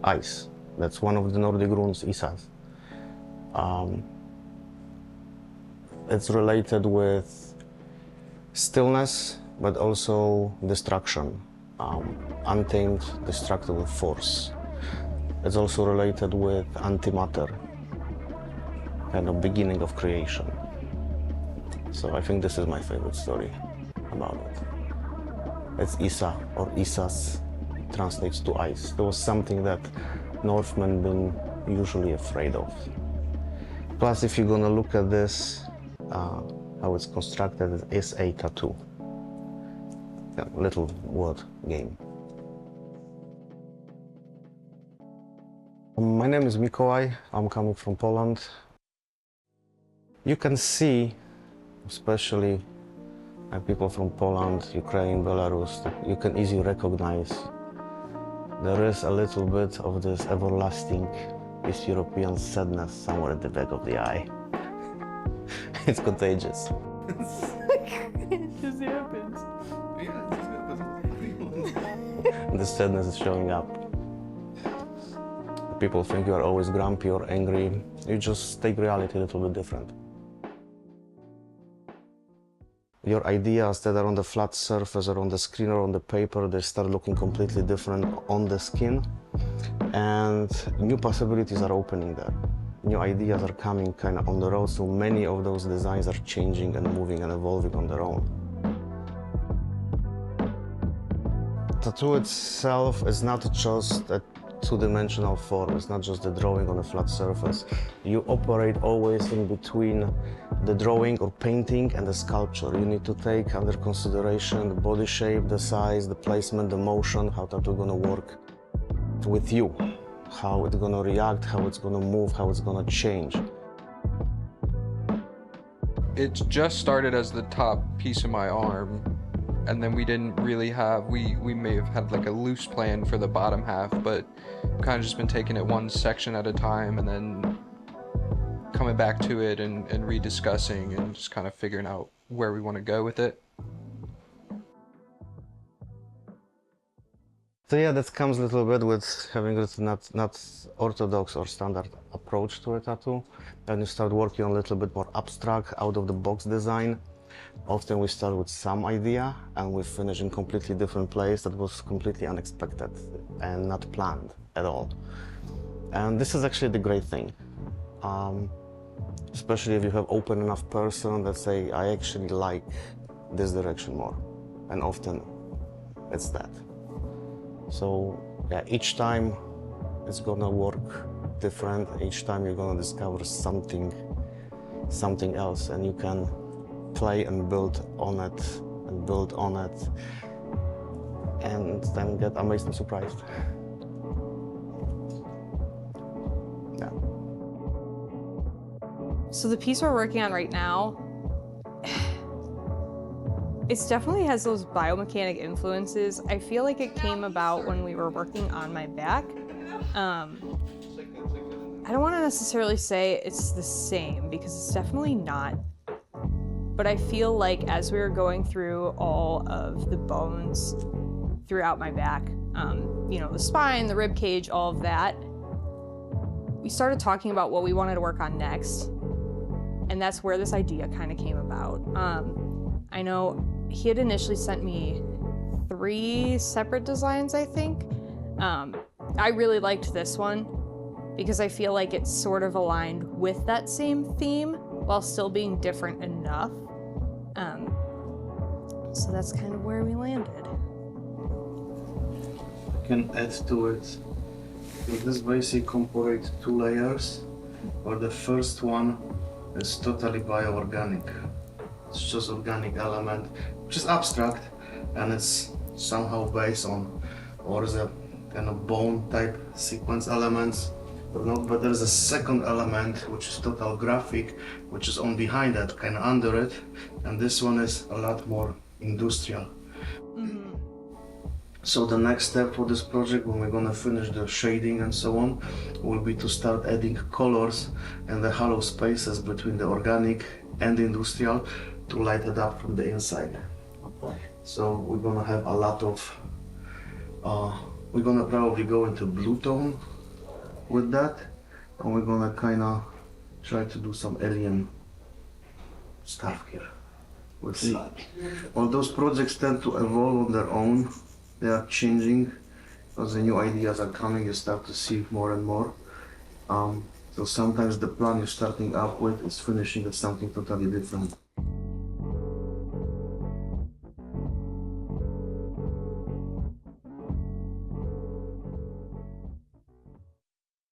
ice. That's one of the Nordic runes, Isas. It's related with stillness, but also destruction, untamed, destructible force. It's also related with antimatter, kind of beginning of creation. So I think this is my favorite story about it. It's Isa, or Isas, translates to ice. There was something that Northmen been usually afraid of. Plus, if you're gonna look at this, how it's constructed, it's ISaTA2. Yeah, little word game. My name is Mikołaj. I'm coming from Poland. You can see, especially people from Poland, Ukraine, Belarus, you can easily recognize there is a little bit of this everlasting East European sadness somewhere at the back of the eye. It's contagious. It just happens. The sadness is showing up. People think you are always grumpy or angry. You just take reality a little bit different. Your ideas that are on the flat surface or on the screen or on the paper, they start looking completely different on the skin. And new possibilities are opening there. New ideas are coming kind of on the road, so many of those designs are changing and moving and evolving on their own. Tattoo itself is not just a two-dimensional form, it's not just the drawing on a flat surface. You operate always in between the drawing or painting and the sculpture. You need to take under consideration the body shape, the size, the placement, the motion, how tattoo gonna work with you, how it's gonna react, how it's gonna move, how it's gonna change. It just started as the top piece of my arm, and then we didn't really have, we may have had like a loose plan for the bottom half, but kind of just been taking it one section at a time and then coming back to it and rediscussing and just kind of figuring out where we want to go with it. So yeah, that comes a little bit with having a not orthodox or standard approach to a tattoo. And you start working on a little bit more abstract, out-of-the-box design. Often we start with some idea and we finish in completely different place that was completely unexpected and not planned at all. And this is actually the great thing. Especially if you have open enough person that say, I actually like this direction more. And often it's that. So yeah, each time it's gonna work different. Each time you're gonna discover something else, and you can play and build on it and build on it, and then get amazed and surprised. Yeah. So the piece we're working on right now, it definitely has those biomechanic influences. I feel like it came about when we were working on my back. I don't want to necessarily say it's the same because it's definitely not. But I feel like as we were going through all of the bones throughout my back, you know, the spine, the rib cage, all of that, we started talking about what we wanted to work on next. And that's where this idea kind of came about. I know he had initially sent me 3 separate designs, I think. I really liked this one because I feel like it's sort of aligned with that same theme while still being different enough. So that's kind of where we landed. I can add to it. This basically incorporates 2 layers, where the first one is totally bioorganic. It's just organic element, which is abstract, and it's somehow based on, or is a kind of bone type sequence elements, or not, but there's a second element which is total graphic, which is on behind that, kind of under it, and this one is a lot more industrial. Mm-hmm. So the next step for this project, when we're gonna finish the shading and so on, will be to start adding colors and the hollow spaces between the organic and the industrial to light it up from the inside. So we're gonna have a lot of we're gonna probably go into blue tone with that, and we're gonna kind of try to do some alien stuff here. We'll see. Well, those projects tend to evolve on their own. They are changing as the new ideas are coming. You start to see more and more. So sometimes the plan you're starting up with is finishing with something totally different.